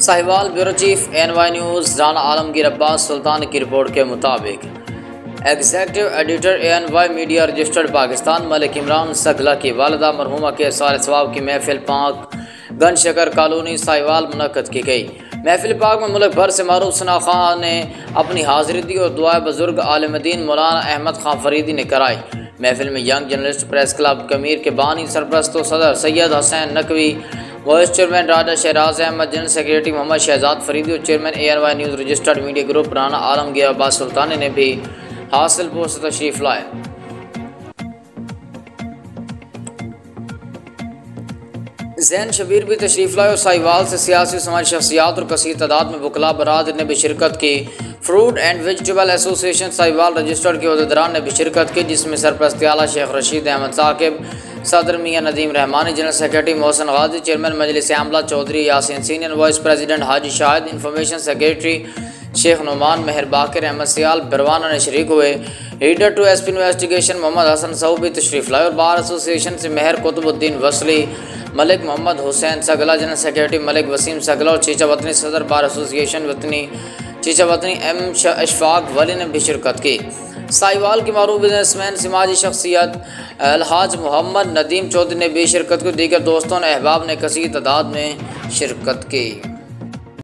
Sahiwal bureau chief NY news Rana Alamgir Abbas Sultan की report के मुताबिक executive editor ANY media registered Pakistan Malik Imran Sagla की वालदा मरहुमा के सारे सवाब की महफिल पाक गन शकर कॉलोनी साहिवाल मुनक़द की गई। महफिल पाक में मुल्क भर से मारूफ सना खां ने अपनी हाजिरी दी और दुआ बुजुर्ग आलिम दीन मौलाना अहमद खां फरीदी ने कराई। महफिल में young journalist press club Kamir के बानी सरप्रस्त सदर Syed Hussain Naqvi, vice chairman Raja Shahraz Ahmed, general secretary Mohammad Shahzad Faridi और chairman ANY news registered media group Rana Alamgir Abbas Sultani ने भी हासिल पोस्ट तशरीफ लाए। जैन शबीर भी तशरीफ लाए और साहिवाल से सियासी समाजी शख्सियात और कसीर तादाद में वकला बरादर ने भी शिरकत की। Fruit and vegetable association Sahiwal registered के अहदेदारान ने भी शिरकत की, जिसमें सरप्रस्त आला शेख रशीद अहमद साकिब, सदर Mian Nadeem Rehmani, general secretary Mohsin Ghazi, chairman मजलिस आमला Chaudhry Yasin, senior vice president Haji Shahid, information secretary Sheikh Noman, Mehr Baqar Ahmed Sial Barwana ने शरीक हुए। Reader to SP investigation Mohammad Hassan Saud भी तशरीफ लाए और बार एसोसिएशन से मेहर कुतुबुद्दीन वसली, मलिक मोहम्मद हुसैन सगला, जनरल सेक्रेटरी मलिक वसीम सगला और चीचा वतनी सदर बार एसोसिएशन वतनी चीचा वतनी M अशफाक वली ने भी शिरकत की। साहिवाल की मारूफ बिजनेसमैन समाजी शख्सियत अलहाज मोहम्मद नदीम चौधरी ने भी शिरकत की। दीगर दोस्तों ने अहबाब ने कसीर तादाद में शिरकत की।